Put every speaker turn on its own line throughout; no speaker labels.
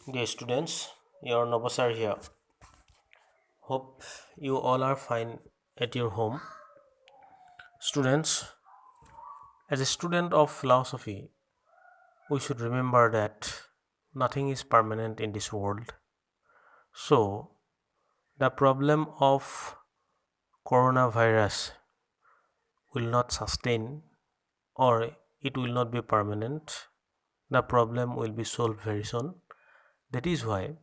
Dear students, your Nabaprasad here. Hope you all are fine at your home. Students, as a student of philosophy, we should remember that nothing is permanent in this world. So, the problem of coronavirus will not sustain or it will not be permanent. The problem will be solved very soon. That is why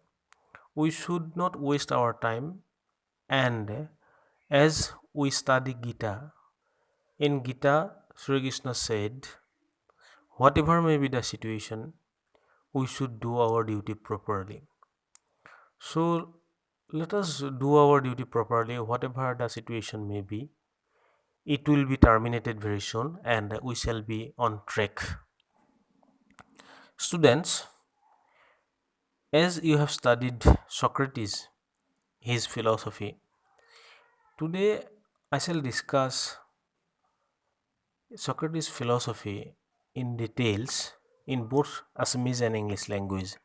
we should not waste our time, and as we study Gita, in Gita, Sri Krishna said, whatever may be the situation, we should do our duty properly. So let us do our duty properly, whatever the situation may be. It will be terminated very soon and we shall be on track. Students, as you have studied Socrates, his philosophy, today I shall discuss Socrates' philosophy in details in both Assamese and English language.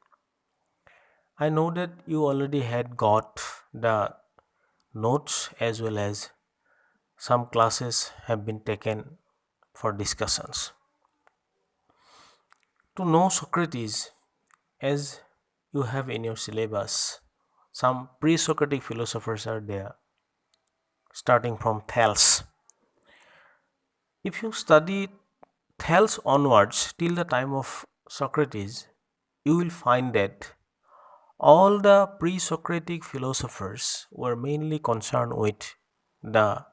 I know that you already had got the notes as well as some classes have been taken for discussions. To know Socrates, as you have in your syllabus, some pre-Socratic philosophers are there, starting from Thales. If you study Thales onwards till the time of Socrates, you will find that all the pre-Socratic philosophers were mainly concerned with the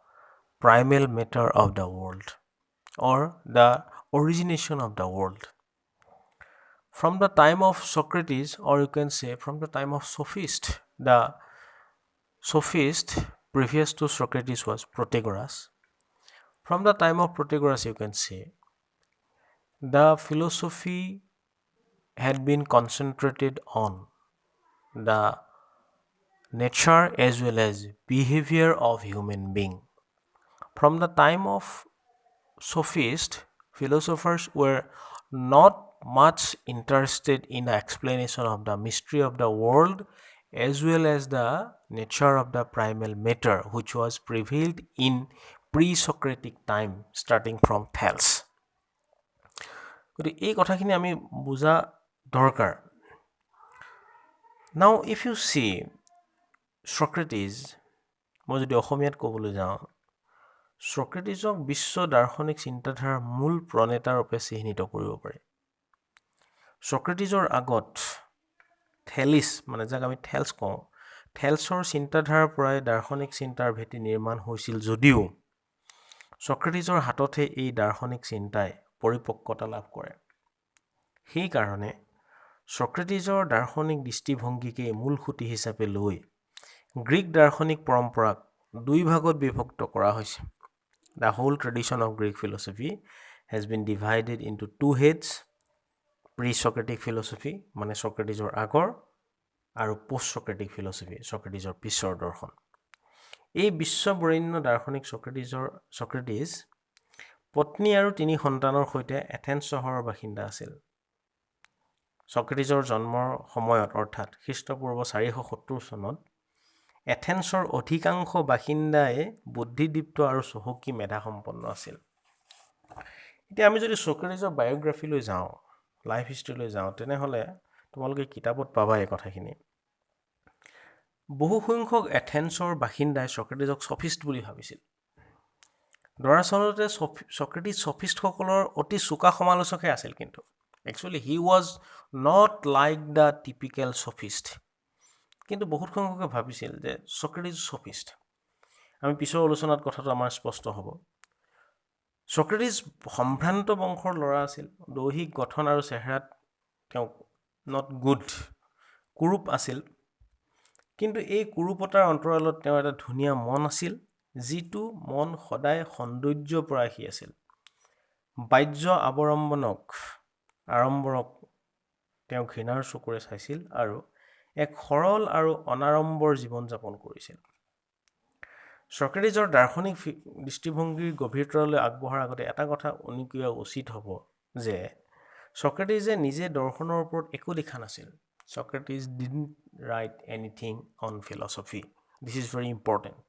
primal matter of the world or the origination of the world. From the time of Socrates, or you can say from the time of Sophist, the Sophist previous to Socrates was Protagoras. From the time of Protagoras, you can say the philosophy had been concentrated on the nature as well as behavior of human being. From the time of Sophist, philosophers were not much interested in the explanation of the mystery of the world as well as the nature of the primal matter which was prevailed in pre-Socratic time starting from Thales. গতিকে এই কথাখিনি আমি বুজা দৰকাৰ. Now if you see Socrates, মই যদি অসমীয়াত ক'বলৈ যাওঁ, Socratesক বিশ্ব দাৰ্শনিক চিন্তাধাৰাৰ মূল প্ৰণেতা ৰূপে চিহ্নিত কৰিব পাৰি. Socratesৰ আগত থেলিছ, মানে যাক আমি থেলছ কওঁ, থেলছৰ চিন্তাধাৰাৰ পৰাই দাৰ্শনিক চিন্তাৰ ভেটি নিৰ্মাণ হৈছিল যদিও Socratesৰ হাততহে এই দাৰ্শনিক চিন্তাই পৰিপক্কতা লাভ কৰে. সেইকাৰণে Socratesৰ দাৰ্শনিক দৃষ্টিভংগীকে মূল খুঁটি হিচাপে লৈ গ্ৰীক দাৰ্শনিক পৰম্পৰাক দুই ভাগত বিভক্ত কৰা হৈছে. The whole tradition of Greek philosophy has been divided into two heads, pre-Socratic philosophy, মানে Socratesৰ আগৰ, আৰু post-Socratic philosophy, Socratesৰ পিছৰ দৰ্শন. এই বিশ্ববৰেণ্য দাৰ্শনিক Socrates পত্নী আৰু 3 সন্তানৰ সৈতে এথেন্স চহৰৰ বাসিন্দা আছিল. Socratesৰ জন্মৰ সময়ত অৰ্থাৎ খ্ৰীষ্টপূৰ্ব 470 চনত এথেন্সৰ অধিকাংশ বাসিন্দাই বুদ্ধিদীপ্ত আৰু চহকী মেধাসম্পন্ন আছিল. এতিয়া আমি যদি Socratesৰ বায়োগ্ৰাফিলৈ যাওঁ, লাইফ হিষ্ট্ৰীলৈ যাওঁ, তেনেহ'লে তোমালোকে কিতাপত পাবা এই কথাখিনি. বহু সংখ্যক এথেন্সৰ বাসিন্দাই Socratesক সফিষ্ট বুলি ভাবিছিল. দৰাচলতে Socrates সফিষ্টসকলৰ অতি চোকা সমালোচকহে আছিল. কিন্তু actually he was not like the typical sophist. কিন্তু বহুত সংখ্যকে ভাবিছিল যে Socrates সফিষ্ট. আমি পিছৰ আলোচনাত কথাটো আমাৰ স্পষ্ট হ'ব. Socrates সম্ভ্ৰান্ত বংশৰ ল'ৰা আছিল. দৈহিক গঠন আৰু চেহেৰাত তেওঁ নট গুড, কুৰূপ আছিল. কিন্তু এই কুৰূপতাৰ অন্তৰালত তেওঁ এটা ধুনীয়া মন আছিল, যিটো মন সদায় সৌন্দৰ্য পৰাশী আছিল. বাহ্য আড়ম্বৰক তেওঁ ঘৃণাৰ চকুৰে চাইছিল আৰু এক সৰল আৰু অনাড়ম্বৰ জীৱন যাপন কৰিছিল. Socratesৰ দাৰ্শনিক দৃষ্টিভংগীৰ গভীৰতালৈ আগবঢ়াৰ আগতে এটা কথা উনুকিওৱা উচিত হ'ব যে Socratese নিজে দৰ্শনৰ ওপৰত একো লিখা নাছিল, Socrates didn't write anything on philosophy. This is very important.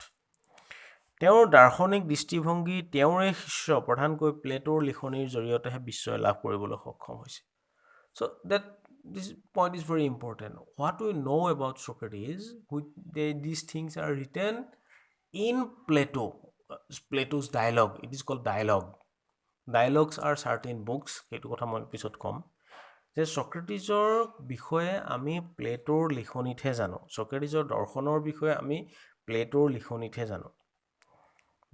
তেওঁৰ দাৰ্শনিক দৃষ্টিভংগী তেওঁৰে শিষ্য প্ৰধানকৈ প্লেটোৰ লিখনিৰ জৰিয়তেহে বিস্ময় লাভ কৰিবলৈ সক্ষম হৈছে। So that this point is very important. What we know about Socrates, these things are written in Plato, Plato's dialogue. It is called dialogue. Dialogues are certain books. সেইটো কথা মই পিছত ক'ম যে সক্ৰেটিছৰ বিষয়ে আমি প্লেটোৰ লিখনিতহে জানো। সক্ৰেটিছৰ দৰ্শনৰ বিষয়ে আমি প্লেটোৰ লিখনিতহে জানো।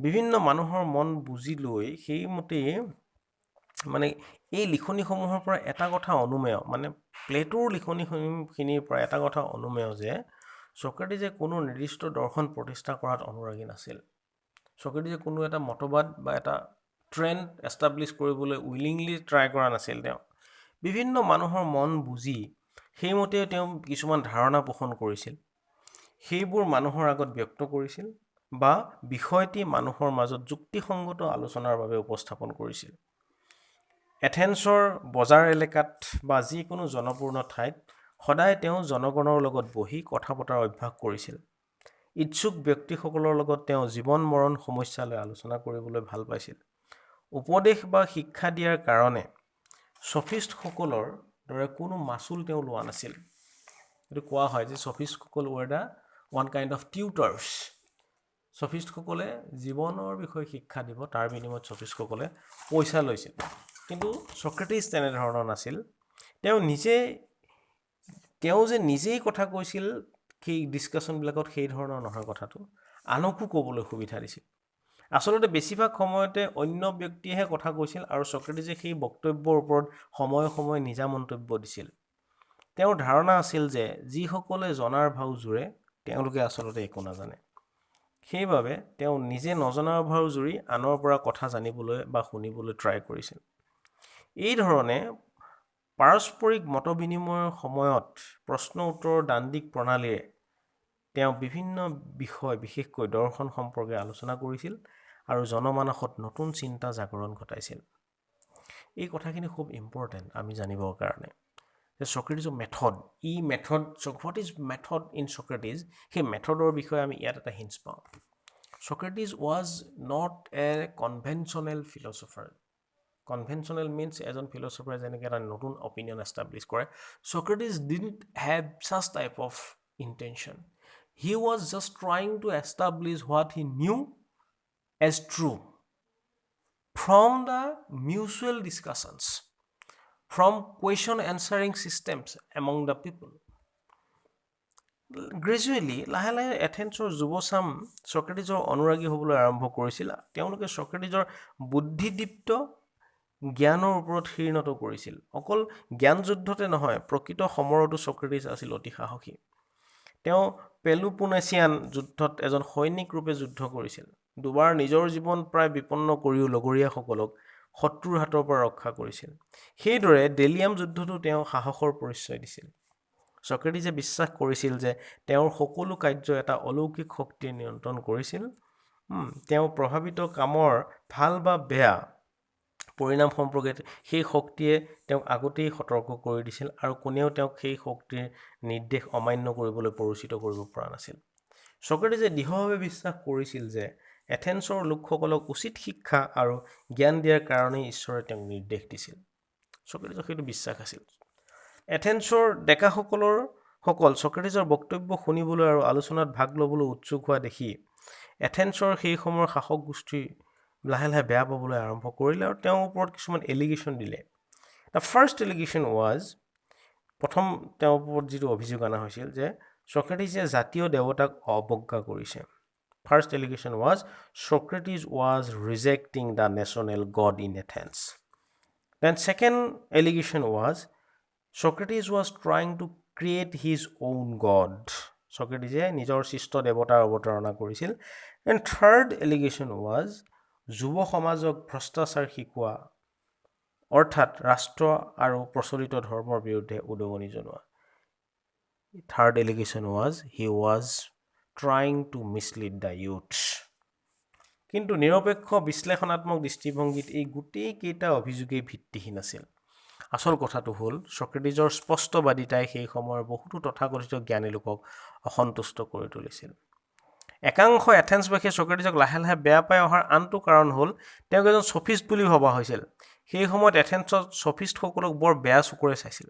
বিভিন্ন মানুহৰ মন বুজি লৈ সেইমতে মানে এই লিখনিসমূহৰ পৰা এটা কথা অনুমেয়, মানে প্লেটোৰ লিখনিখিনিৰ পৰা এটা কথা অনুমেয় যে সক্ৰেটিছে কোনো নিৰ্দিষ্ট দৰ্শন প্ৰতিষ্ঠা কৰাত অনুৰাগী নাছিল। সক্ৰেটিছে কোনো এটা মতবাদ বা এটা ট্ৰেণ্ড এষ্টাব্লিছ কৰিবলৈ উইলিংলি ট্ৰাই কৰা নাছিল। তেওঁ বিভিন্ন মানুহৰ মন বুজি সেইমতে তেওঁ কিছুমান ধাৰণা পোষণ কৰিছিল, সেইবোৰ মানুহৰ আগত ব্যক্ত কৰিছিল বা বিষয়টি মানুহৰ মাজত যুক্তিসংগত আলোচনাৰ বাবে উপস্থাপন কৰিছিল। এথেন্সৰ বজাৰ এলেকাত বা যিকোনো জনপূৰ্ণ ঠাইত সদায় তেওঁ জনগণৰ লগত বহি কথা পতাৰ অভ্যাস কৰিছিল। ইচ্ছুক ব্যক্তিসকলৰ লগত তেওঁ জীৱন মৰণ সমস্যালৈ আলোচনা কৰিবলৈ ভাল পাইছিল। উপদেশ বা শিক্ষা দিয়াৰ কাৰণে সফিষ্টসকলৰ দৰে কোনো মাচুল তেওঁ লোৱা নাছিল। এইটো কোৱা হয় যে সফিষ্টসকল were the one kind of tutors. সফিষ্টসকলে জীৱনৰ বিষয়ে শিক্ষা দিব, তাৰ বিনিময়ত সফিষ্টসকলে পইচা লৈছিল। কিন্তু সক্ৰেটিছ তেনেধৰণৰ নাছিল। তেওঁ যে নিজেই কথা কৈছিল সেই ডিছকাশ্যনবিলাকত সেই ধৰণৰ নহয় কথাটো, আনকো ক'বলৈ সুবিধা দিছিল। আচলতে বেছিভাগ সময়তে অন্য ব্যক্তিয়েহে কথা কৈছিল আৰু সক্ৰেটিছে সেই বক্তব্যৰ ওপৰত সময়ে সময়ে নিজা মন্তব্য দিছিল। তেওঁৰ ধাৰণা আছিল যে যিসকলে জনাৰ ভাও জুৰে তেওঁলোকে আচলতে একো নাজানে। সেইবাবে তেওঁ নিজে নজনাৰ ভাও জুৰি আনৰ পৰা কথা জানিবলৈ বা শুনিবলৈ ট্ৰাই কৰিছিল। এই ধৰণে পাৰস্পৰিক মত বিনিময়ৰ সময়ত প্ৰশ্ন উত্তৰৰ দাণ্ডিক প্ৰণালীৰে তেওঁ বিভিন্ন বিষয় বিশেষকৈ দৰ্শন সম্পৰ্কে আলোচনা কৰিছিল আৰু জনমানসত নতুন চিন্তা জাগৰণ ঘটাইছিল। এই কথাখিনি খুব ইম্পৰ্টেণ্ট আমি জানিবৰ কাৰণে যে সক্ৰেটিছৰ method, what is method in Socrates, সেই মেথডৰ বিষয়ে আমি ইয়াত এটা হিণ্টছ পাওঁ। Socrates was not a conventional philosopher. Conventional means এজন ফিলচফাৰে যেনেকৈ এটা নতুন অপিনিয়ন এষ্টাব্লিছ কৰে, Socrates didn't have such type of intention. He was just trying to establish what he knew as true from the mutual discussions, from question answering systems among the people. Gradually লাহে লাহে এথেন্সৰ যুৱচাম সক্ৰেটিছৰ অনুৰাগী হ'বলৈ আৰম্ভ কৰিছিল। তেওঁলোকে সক্ৰেটিছৰ বুদ্ধিদীপ্ত জ্ঞানৰ ওপৰত শীৰ্ণত কৰিছিল। অকল জ্ঞান যুদ্ধতে নহয়, প্ৰকৃত সমৰতো সক্ৰেটিছ আছিল অতি সাহসী। তেওঁ পেলোপনেছিয়ান যুদ্ধত এজন সৈনিক ৰূপে যুদ্ধ কৰিছিল। দুবাৰ নিজৰ জীৱন প্ৰায় বিপন্ন কৰিও লগৰীয়াসকলক শত্ৰুৰ হাতৰ পৰা ৰক্ষা কৰিছিল। সেইদৰে ডেলিয়াম যুদ্ধতো তেওঁ সাহসৰ পৰিচয় দিছিল। সক্ৰেটিছে বিশ্বাস কৰিছিল যে তেওঁৰ সকলো কাৰ্য এটা অলৌকিক শক্তিয়ে নিয়ন্ত্ৰণ কৰিছিল। তেওঁ প্ৰভাৱিত কামৰ ভাল বা বেয়া পৰিণাম সম্পৰ্কে সেই শক্তিয়ে তেওঁক আগতেই সতৰ্ক কৰি দিছিল আৰু কোনেও তেওঁক সেই শক্তিৰ নিৰ্দেশ অমান্য কৰিবলৈ পৰিচিত কৰিব পৰা নাছিল। সক্ৰেটিছে দৃঢ়ভাৱে বিশ্বাস কৰিছিল যে এথেন্সৰ লোকসকলক উচিত শিক্ষা আৰু জ্ঞান দিয়াৰ কাৰণেই ঈশ্বৰে তেওঁক নিৰ্দেশ দিছিল। সক্ৰেটিছৰ সেইটো বিশ্বাস আছিল। এথেন্সৰ ডেকাসকল সক্ৰেটিছৰ বক্তব্য শুনিবলৈ আৰু আলোচনাত ভাগ ল'বলৈ উৎসুক হোৱা দেখি এথেন্সৰ সেই সময়ৰ শাসক গোষ্ঠী লাহে লাহে বেয়া পাবলৈ আৰম্ভ কৰিলে আৰু তেওঁৰ ওপৰত কিছুমান এলিগেশ্যন দিলে। দ্য ফাৰ্ষ্ট এলিগেশ্যন ৱাজ, প্ৰথম তেওঁৰ ওপৰত যিটো অভিযোগ অনা হৈছিল যে সক্ৰেটিছে জাতীয় দেৱতাক অৱজ্ঞা কৰিছে। First allegation was Socrates was rejecting the national god in Athens. Then second allegation was Socrates was trying to create his own god. Socrates নিজৰ সৃষ্ট দেৱতাৰ অৱতাৰণা কৰিছিল। And third allegation was যুৱ সমাজক ভ্ৰষ্টাচাৰ শিকোৱা, অৰ্থাৎ ৰাষ্ট্ৰ আৰু প্ৰচলিত ধৰ্মৰ বিৰুদ্ধে উদগনি জনোৱা। Third allegation was he was trying to mislead the youth. কিন্তু নিৰপেক্ষ বিশ্লেষণাত্মক দৃষ্টিভংগীত এই গোটেই কেইটা অভিযোগেই ভিত্তিহীন আছিল আসল কথাটো হ'ল ছক্ৰেটিছৰ স্পষ্টবাদিতাই সেই সময়ৰ বহুতো তথাকথিত জ্ঞানী লোকক অসন্তুষ্ট কৰি তুলিছিল। একাংশ এথেন্সবাসীয়ে ছক্ৰেটিছক লাহে লাহে বেয়া পাই অহাৰ আনটো কাৰণ হ'ল তেওঁক এজন ছফিষ্ট বুলি ভবা হৈছিল। সেই সময়ত এথেন্সত ছফিষ্টসকলক বৰ বেয়া চকুৰে চাইছিল।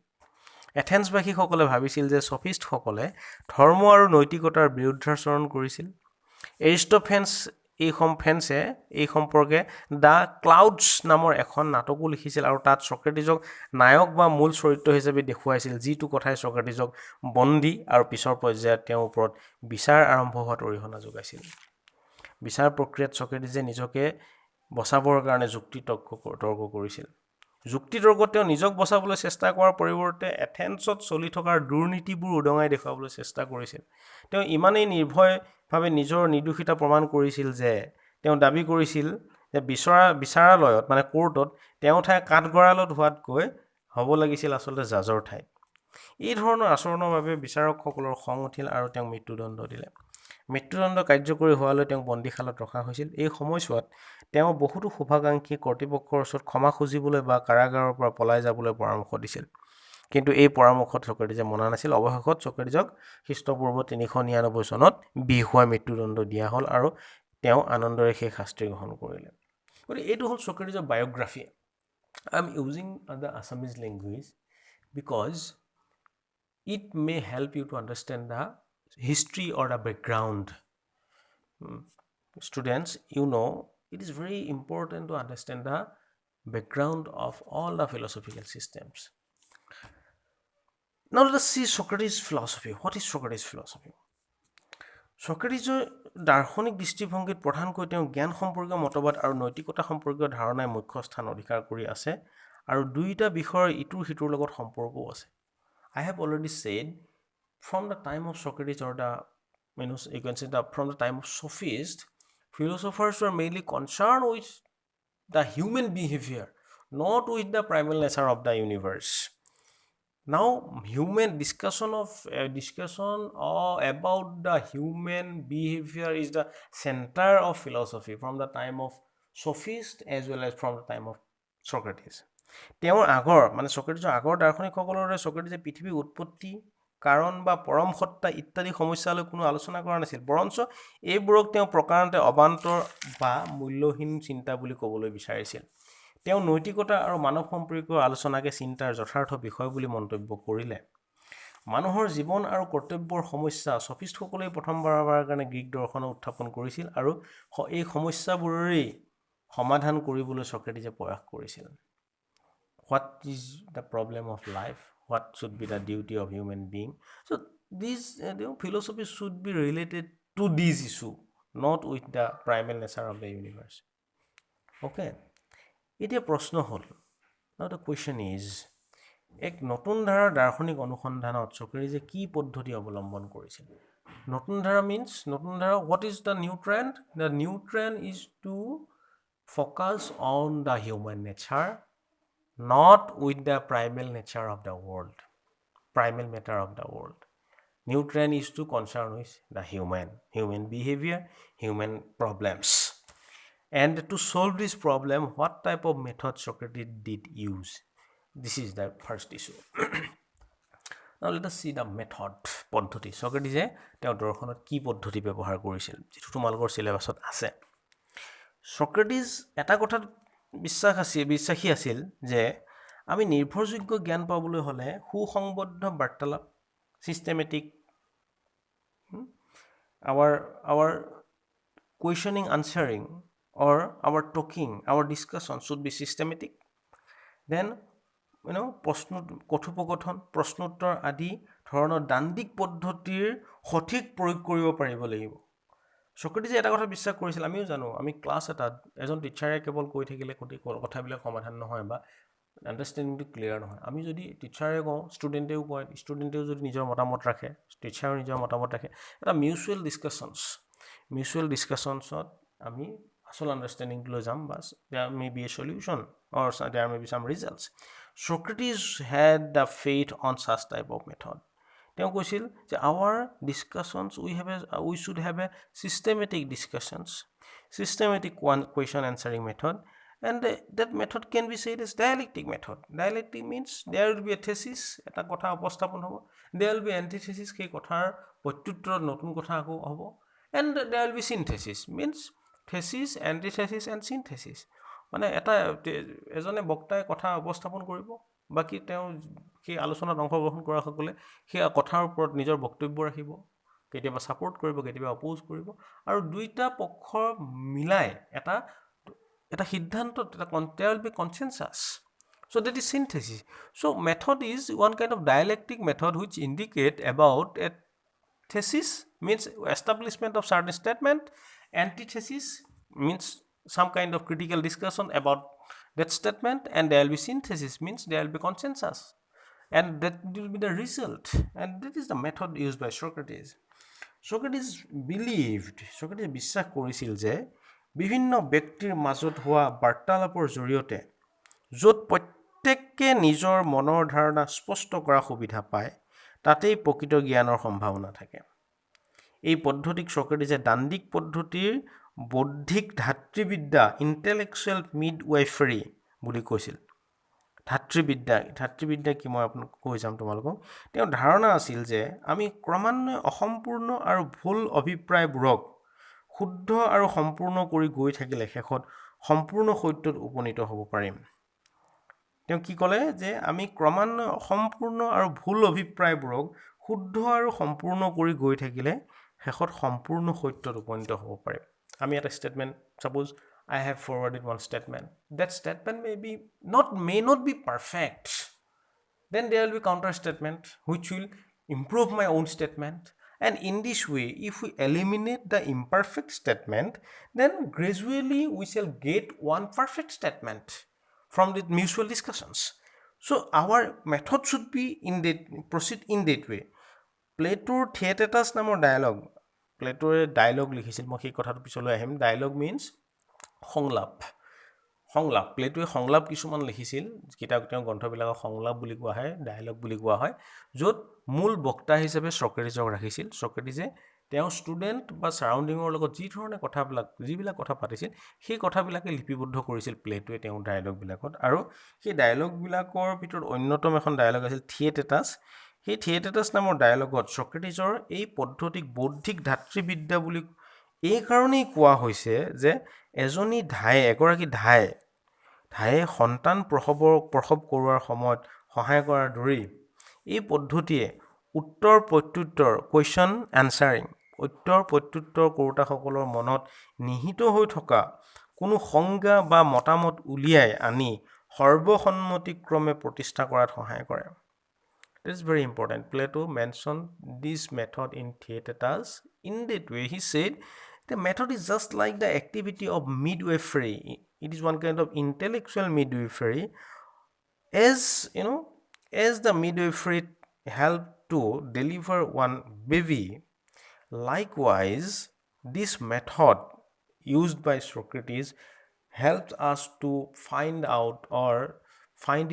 এথেন্সবাসীসকলে ভাবিছিল যে ছফিষ্টসকলে ধৰ্ম আৰু নৈতিকতাৰ বিৰুদ্ধাচৰণ কৰিছিল। এৰিষ্ট'ফেন্স এই সম্পৰ্কে দ্য ক্লাউডছ নামৰ এখন নাটকো লিখিছিল আৰু তাত ছক্ৰেটিছক নায়ক বা মূল চৰিত্ৰ হিচাপে দেখুৱাইছিল, যিটো কথাই ছক্ৰেটিছক বন্দী আৰু পিছৰ পৰ্যায়ত তেওঁৰ ওপৰত বিচাৰ আৰম্ভ হোৱাত অৰিহণা যোগাইছিল। বিচাৰ প্ৰক্ৰিয়াত ছক্ৰেটিছে নিজকে বচাবৰ কাৰণে যুক্তি তৰ্ক কৰিছিল। যুক্তি তৰ্কত তেওঁ নিজক বচাবলৈ চেষ্টা কৰাৰ পৰিৱৰ্তে এথেন্সত চলি থকা দুৰ্নীতিবোৰ উদঙাই দেখুৱাবলৈ চেষ্টা কৰিছিল। তেওঁ ইমানেই নিৰ্ভয়ভাৱে নিজৰ নিৰ্দোষিতা প্ৰমাণ কৰিছিল যে তেওঁ দাবী কৰিছিল যে বিচাৰালয়ত মানে কোৰ্টত তেওঁৰ ঠাই কাঠগড়ালত হোৱাতকৈ হ'ব লাগিছিল আচলতে জাজৰ ঠাইত। এই ধৰণৰ আচৰণৰ বাবে বিচাৰকসকলৰ খং উঠিল আৰু তেওঁক মৃত্যুদণ্ড দিলে। মৃত্যুদণ্ড কাৰ্যকৰী হোৱালৈ তেওঁক বন্দীশালত ৰখা হৈছিল। এই সময়ছোৱাত তেওঁ বহুতো শুভাকাংক্ষী কৰ্তৃপক্ষৰ ওচৰত ক্ষমা খুজিবলৈ বা কাৰাগাৰৰ পৰা পলাই যাবলৈ পৰামৰ্শ দিছিল, কিন্তু এই পৰামৰ্শত ছক্ৰেটিছে মনা নাছিল। অৱশেষত ছক্ৰেটিছক খ্ৰীষ্টপূৰ্ব 399 চনত বিহুৱাই মৃত্যুদণ্ড দিয়া হ'ল আৰু তেওঁ আনন্দৰে সেই শাস্তি গ্ৰহণ কৰিলে। গতিকে এইটো হ'ল ছক্ৰেটিছৰ biography. I am using the Assamese language because it may help you to understand the history or the background. Students, you know, it is very important to understand the background of all the philosophical systems. Now let us see Socrates' philosophy. What is Socrates' philosophy? ছক্ৰেটিছৰ দাৰ্শনিক দৃষ্টিভংগীত প্ৰধানকৈ তেওঁ জ্ঞান সম্পৰ্কীয় মতবাদ আৰু নৈতিকতা সম্পৰ্কীয় ধাৰণাই মুখ্য স্থান অধিকাৰ কৰি আছে আৰু দুয়োটা বিষয়ৰ ইটোৰ সিটোৰ লগত সম্পৰ্কও আছে। I have already said from the time of Socrates or you can say from the time of sophists, philosophers were mainly concerned with the human behavior, not with the primal nature of the universe. Now, discussion about the human behavior is the center of philosophy from the time of sophists as well as from the time of Socrates. তেওঁৰ আগৰ মানে ছক্ৰেটিছৰ আগৰ দাৰ্শনিকসকলৰ দৰে ছক্ৰেটিছে পৃথিৱীৰ উৎপত্তি, কাৰণ বা পৰম সত্তা ইত্যাদি সমস্যালৈ কোনো আলোচনা কৰা নাছিল, বৰঞ্চ এইবোৰক তেওঁ প্ৰকাৰান্তে অবান্তৰ বা মূল্যহীন চিন্তা বুলি ক'বলৈ বিচাৰিছিল। তেওঁ নৈতিকতা আৰু মানৱ সম্পৰ্কীয় আলোচনাকে চিন্তাৰ যথাৰ্থ বিষয় বুলি মন্তব্য কৰিলে। মানুহৰ জীৱন আৰু কৰ্তব্যৰ সমস্যা ছফিষ্টসকলেই প্ৰথমবাৰৰ কাৰণে গ্ৰীক দৰ্শনক উত্থাপন কৰিছিল আৰু এই সমস্যাবোৰেই সমাধান কৰিবলৈ ছক্ৰেটিছে প্ৰয়াস কৰিছিল। What is the problem of life? What should be the duty of human being? So these philosophies should be related to this issue, not with the primal nature of the universe. Okay. এতিয়া প্ৰশ্ন হ'ল, now the question is, এক নতুন ধাৰাৰ দাৰ্শনিক অনুসন্ধানত ছক্ৰেটিছে কি পদ্ধতি অৱলম্বন কৰিছিল? নতুন ধাৰা means, নতুন ধাৰা, what is the new trend? The new trend is to focus on the human nature, not with the primal nature of the world, primal matter of the world. New trend is to concern with the human behavior, human problems. And to solve this problem, what type of method Socrates did use? This is the first issue. Now let us see the method, পদ্ধতি। ছক্ৰেটিছে তেওঁৰ দৰ্শনত কি পদ্ধতি ব্যৱহাৰ কৰিছিল, যিটো তোমালোকৰ চিলেবাছত আছে। ছক্ৰেটিছ এটা কথাত বিশ্বাসী আছিল যে আমি নিৰ্ভৰযোগ্য জ্ঞান পাবলৈ হ'লে সুসংবদ্ধ বাৰ্তালাপ, systematic, our questioning, answering, or our talking, our discussion should be systematic. Then, কথোপকথন, প্ৰশ্নোত্তৰ আদি ধৰণৰ দাণ্ডিক পদ্ধতিৰ সঠিক প্ৰয়োগ কৰিব পাৰিব লাগিব। ছক্ৰেটিছে এটা কথা বিশ্বাস কৰিছিল, আমিও জানো, আমি ক্লাছ এটাত এজন টিচাৰে কেৱল কৈ থাকিলে কথাবিলাক সমাধান নহয় বা আণ্ডাৰষ্টেণ্ডিংটো ক্লিয়াৰ নহয়। আমি যদি টিচাৰে কওঁ, ষ্টুডেণ্টেও কয়, ষ্টুডেণ্টেও যদি নিজৰ মতামত ৰাখে, টিচাৰেও নিজৰ মতামত ৰাখে, এটা মিউচুৱেল ডিছকাশ্যনছত আমি আচল আণ্ডাৰষ্টেণ্ডিংটো লৈ যাম, bus there may be a solution or there may be some results. Socrates had the faith on such type of method. তেওঁ কৈছিল যে our discussions, we should have a systematic discussions, systematic question answering method, And that method can be said as dialectic method. Dialectic means there will be a thesis, এটা কথা উপস্থাপন হ'ব, there will be antithesis, সেই কথাৰ প্ৰত্যুত্তৰত নতুন কথা আকৌ হ'ব, and there will be synthesis, means thesis, antithesis and synthesis. মানে এটা এজনে বক্তাই কথা উপস্থাপন কৰিব, বাকী তেওঁ সেই আলোচনাত অংশগ্ৰহণ কৰা সকলে সেই কথাৰ ওপৰত নিজৰ বক্তব্য ৰাখিব, কেতিয়াবা ছাপোৰ্ট কৰিব, কেতিয়াবা অপোজ কৰিব, আৰু দুইটা পক্ষ মিলাই এটা সিদ্ধান্তত there will be consensus. So that is synthesis. So method is one kind of dialectic method which indicate about a thesis, means establishment of certain statement. Antithesis means some kind of critical discussion about that statement, and there will be synthesis, means there will be consensus, and that will be the result, and that is the method used by Socrates. Socrates বিশ্বাস কৰিছিল যে বিভিন্ন ব্যক্তিৰ মাজত হোৱা বাৰ্তালাপৰ জৰিয়তে য'ত প্ৰত্যেকে নিজৰ মনৰ ধাৰণা স্পষ্ট কৰা সুবিধা পায়, তাতেই প্ৰকৃত জ্ঞানৰ সম্ভাৱনা থাকে। এই পদ্ধতিক সক্ৰেটিছে দাণ্ডিক পদ্ধতিৰ বৌদ্ধিক ধাত্ৰীবিদ্যা, ইণ্টেলেকচুৱেল মিডৱাইফাৰী বুলি কৈছিল। ধাত্ৰীবিদ্যা কি মই আপোনাক কৈ যাম তোমালোকক। তেওঁৰ ধাৰণা আছিল যে আমি ক্ৰমান্বয়ে অসম্পূৰ্ণ আৰু ভুল অভিপ্ৰায়বোৰক শুদ্ধ আৰু সম্পূৰ্ণ কৰি গৈ থাকিলে শেষত সম্পূৰ্ণ সত্যত উপনীত হ'ব পাৰিম। তেওঁ কি ক'লে যে আমি ক্ৰমান্বয়ে অসম্পূৰ্ণ আৰু ভুল অভিপ্ৰায়বোৰক শুদ্ধ আৰু সম্পূৰ্ণ কৰি গৈ থাকিলে শেষত সম্পূৰ্ণ সত্যত উপনীত হ'ব পাৰিম। আমি এটা statement, suppose I have forwarded one statement. That statement may not be perfect. Then there will be counter statement which will improve my own statement. And in this way, if we eliminate the imperfect statement, then gradually we shall get one perfect statement from the mutual discussions. So our method should be proceed in that way. প্লেটোৰ থিয়েটেটাছ নামৰ dialog, প্লেটোৰে dialog লিখিছিল, মই সেই কথাটো পিছলৈ আহিম। Dialog means সংলাপ। প্লেটোৱে সংলাপ কিছুমান লিখিছিল, তেওঁ গ্ৰন্থবিলাকক সংলাপ বুলি কোৱা হয়, ডায়লগ বুলি কোৱা হয়, য'ত মূল বক্তা হিচাপে সক্ৰেটিছক ৰাখিছিল। সক্ৰেটিছে তেওঁ ষ্টুডেণ্ট বা ছাৰাউণ্ডিঙৰ লগত যিবিলাক কথা পাতিছিল, সেই কথাবিলাকে লিপিবদ্ধ কৰিছিল প্লেটোৱে তেওঁৰ ডায়লগবিলাকত। আৰু সেই ডায়লগবিলাকৰ ভিতৰত অন্যতম এখন ডায়লগ আছিল থিয়েটেটাছ। সেই থিয়েটেটাছ নামৰ ডায়লগত সক্ৰেটিছৰ এই পদ্ধতিক বৌদ্ধিক ধাত্ৰীবিদ্যা বুলি এই কাৰণেই কোৱা হৈছে যে এগৰাকী ধায়ে সন্তান প্ৰসৱ কৰোৱাৰ সময়ত সহায় কৰাৰ দৰেই এই পদ্ধতিয়ে উত্তৰ প্ৰত্যুত্তৰ কৰোতাসকলৰ মনত নিহিত হৈ থকা কোনো সংজ্ঞা বা মতামত উলিয়াই আনি সৰ্বসন্মতিক্ৰমে প্ৰতিষ্ঠা কৰাত সহায় কৰে। It is very important. Plato mentioned this method in Theaetetus. In that way, he said the method is just like the activity of midwifery. It is one kind of intellectual midwifery. As the midwifery helped to deliver one baby, likewise, this method used by Socrates helps us to find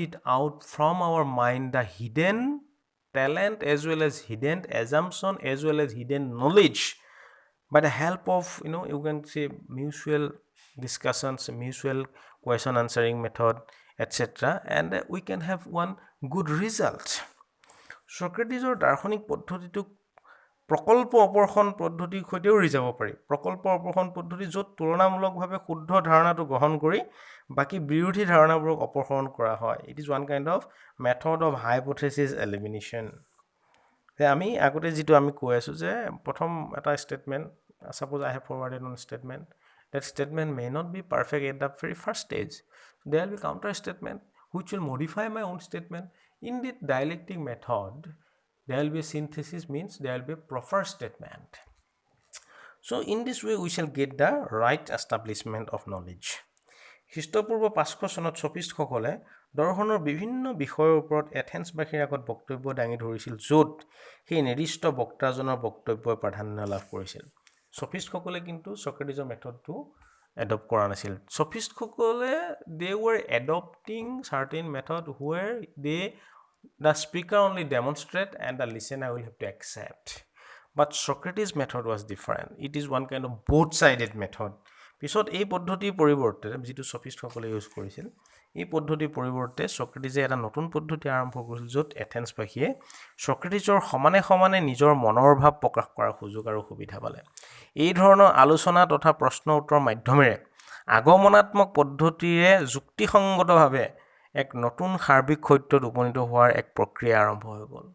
it out from our mind the hidden talent as well as hidden assumption as well as hidden knowledge by the help of you can say mutual discussions, mutual question answering method, etc., and we can have one good result. Socrates' দাৰ্শনিক পদ্ধতিটোক প্ৰকল্প অপৰ্ষণ পদ্ধতিৰ সৈতেও ৰিজাব পাৰি। প্ৰকল্প অপৰ্ষণ পদ্ধতি য'ত তুলনামূলকভাৱে শুদ্ধ ধাৰণাটো গ্ৰহণ কৰি বাকী বিৰোধী ধাৰণাবোৰক অপসাৰণ কৰা হয়। It is one kind of method of hypothesis elimination. যে আমি আগতে যিটো আমি কৈ আছোঁ যে প্ৰথম এটা statement, suppose I have forwarded on statement, that statement may not be perfect at the very first stage. There will be counter statement which will modify my own statement. In the dialectic method, there will be a synthesis, means there will be a proper statement. So in this way we shall get the right establishment of knowledge. খ্ৰীষ্টপূৰ্ব 500 চনত সফিষ্টসকলে দৰ্শনৰ বিভিন্ন বিষয়ৰ ওপৰত এথেন্সবাসীৰ আগত বক্তব্য দাঙি ধৰিছিল, য'ত সেই নিৰ্দিষ্ট বক্তাজনৰ বক্তব্যই প্ৰাধান্য লাভ কৰিছিল। সফিষ্টসকলে কিন্তু সক্ৰেটিছৰ মেথডটো এডপ্ট কৰা নাছিল। সফিষ্টসকলে they were adopting certain method where the speaker only demonstrate and the listener will have to accept. But Socrates' method was different. It is one kind of both-sided method. পিছত এই পদ্ধতিৰ পৰিৱৰ্তে যিটো সফিষ্টসকলে ইউজ কৰিছিল, এই পদ্ধতিৰ পৰিৱৰ্তে সক্ৰেটিছে এটা নতুন পদ্ধতি আৰম্ভ কৰিছিল, য'ত এথেন্সবাসীয়ে সক্ৰেটিছৰ সমানে সমানে নিজৰ মনৰ ভাৱ প্ৰকাশ কৰাৰ সুযোগ আৰু সুবিধা পালে। এই ধৰণৰ আলোচনা তথা প্ৰশ্ন উত্তৰ মাধ্যমেৰে আগমনাত্মক পদ্ধতিৰে যুক্তিসংগতভাৱে এক নতুন সাৰ্বিক সত্যত উপনীত হোৱাৰ এক প্ৰক্ৰিয়া আৰম্ভ হৈ গ'ল।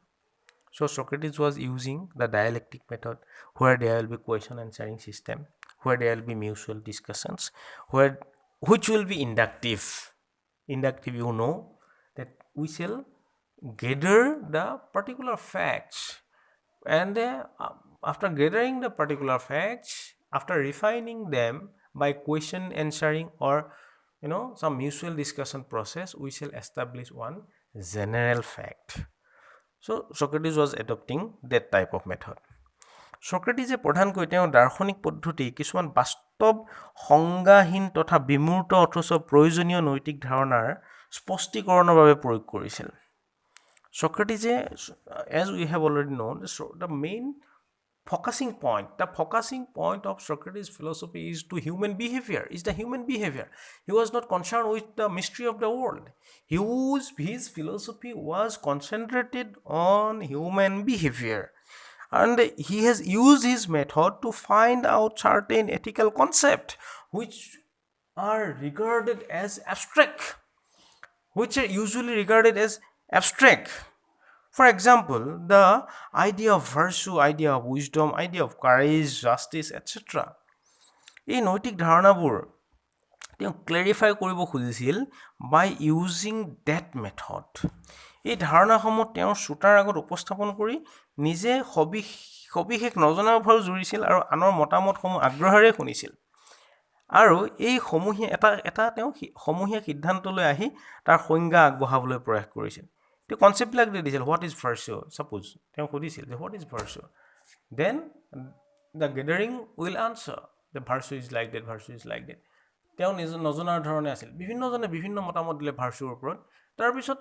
So Socrates was using the dialectic method where there will be question answering system, where there will be mutual discussions, which will be inductive. Inductive, you know, that we shall gather the particular facts, and after gathering the particular facts, after refining them by question answering or some mutual discussion process, we shall establish one general fact. So Socrates was adopting that type of method. Socrates প্ৰধানকৈ তেওঁৰ দাৰ্শনিক পদ্ধতি কিছুমান বাস্তৱ সংজ্ঞাহীন তথা বিমূৰ্ত অথচ প্ৰয়োজনীয় নৈতিক ধাৰণাৰ স্পষ্টীকৰণৰ বাবে প্ৰয়োগ কৰিছিল। Socrates, as we have already known, the main focusing point of Socrates' philosophy is the human behavior. He was not concerned with the mystery of the world. His philosophy was concentrated on human behavior, and he has used his method to find out certain ethical concepts which are regarded as abstract, For example, the idea of virtue, idea of wisdom, idea of courage, justice, etc. এই নৈতিক ধাৰণাবোৰ তেওঁ clarify কৰিব খুজিছিল by using that method. এই ধাৰণাসমূহ তেওঁৰ শ্ৰোতাৰ আগত উপস্থাপন কৰি নিজে সবিশেষ নজনাৰ ভাও জুৰিছিল আৰু আনৰ মতামতসমূহ আগ্ৰহেৰে শুনিছিল। আৰু এই তেওঁ সমূহীয়া সিদ্ধান্তলৈ আহি তাৰ সংজ্ঞা আগবঢ়াবলৈ প্ৰয়াস কৰিছিল। তেওঁ কনচেপ্টবিলাক দি দিছিল, হোৱাট ইজ ভাৰ্চু, ছাপোজ তেওঁ সুধিছিল যে what is virtue, then the gathering will answer the virtue is like that, তেওঁ নজনাৰ ধৰণে আছিল। বিভিন্নজনে বিভিন্ন মতামত দিলে ভাৰ্চুৰ ওপৰত। তাৰপিছত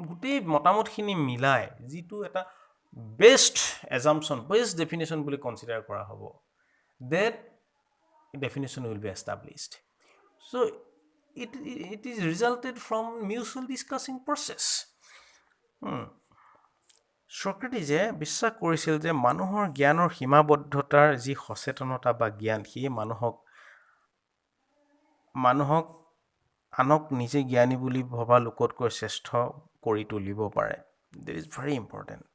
গোটেই মতামতখিনি মিলাই যিটো এটা বেষ্ট ডেফিনেশ্যন বুলি কনচিডাৰ কৰা হ'ব, that definition will be established. So it is resulted from mutual discussing process. Socrates বিশ্বাস কৰিছিল যে মানুহৰ জ্ঞানৰ সীমাবদ্ধতাৰ যি সচেতনতা বা জ্ঞান, সেয়ে মানুহক আনক নিজে জ্ঞানী বুলি ভবা লোকতকৈ শ্ৰেষ্ঠ কৰি তুলিব পাৰে। That is very important.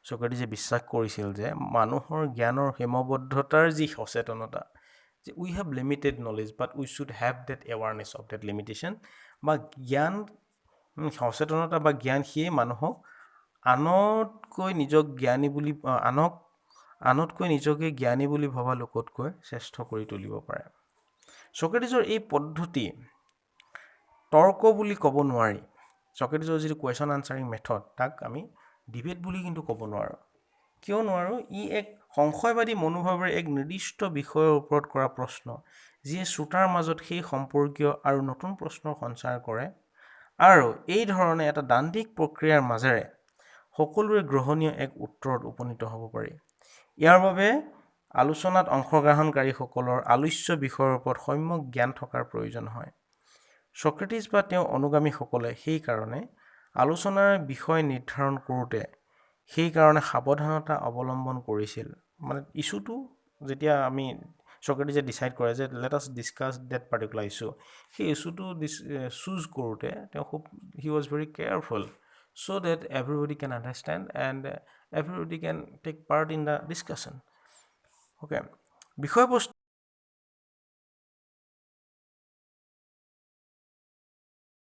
Socrates বিশ্বাস কৰিছিল যে মানুহৰ জ্ঞানৰ সীমাবদ্ধতাৰ যি সচেতনতা, যে we have limited knowledge but we should have that awareness of that limitation, বা জ্ঞান সচেতনতা বা জ্ঞান সিয়ে মানুহক আনতকৈ নিজকে জ্ঞানী বুলি ভবা লোকতকৈ শ্ৰেষ্ঠ কৰি তুলিব পাৰে। Socrates এই পদ্ধতি তৰ্ক বুলি ক'ব নোৱাৰি। Socrates যিটো কুৱেশ্যন আনচাৰিং মেথড, তাক আমি ডিবেট বুলি কিন্তু ক'ব নোৱাৰোঁ। কিয় নোৱাৰোঁ? ই এক সংশয়বাদী মনোভাৱেৰে এক নিৰ্দিষ্ট বিষয়ৰ ওপৰত কৰা প্ৰশ্ন, যিয়ে শ্ৰোতাৰ মাজত সেই সম্পৰ্কীয় আৰু নতুন প্ৰশ্নৰ সঞ্চাৰ কৰে, আৰু এই ধৰণে এটা দান্দিক প্ৰক্ৰিয়াৰ মাজেৰে সকলোৰে গ্ৰহণীয় এক উত্তৰত উপনীত হ'ব পাৰি। ইয়াৰ বাবে আলোচনাত অংশগ্ৰহণকাৰীসকলৰ আলোচ্য বিষয়ৰ ওপৰত সম্যক জ্ঞান থকাৰ প্ৰয়োজন হয়। Socrates বা তেওঁ অনুগামীসকলে সেই কাৰণে আলোচনাৰ বিষয় নিৰ্ধাৰণ কৰোঁতে সেই কাৰণে সাৱধানতা অৱলম্বন কৰিছিল। মানে ইছ্যুটো যেতিয়া আমি Socrates ডিচাইড কৰে যে let us discuss date particular issue, সেই ইছ্যুটো চুজ কৰোঁতে তেওঁ he was very careful so that everybody can understand and everybody can take part in the discussion. Okay, বিষয়বস্তু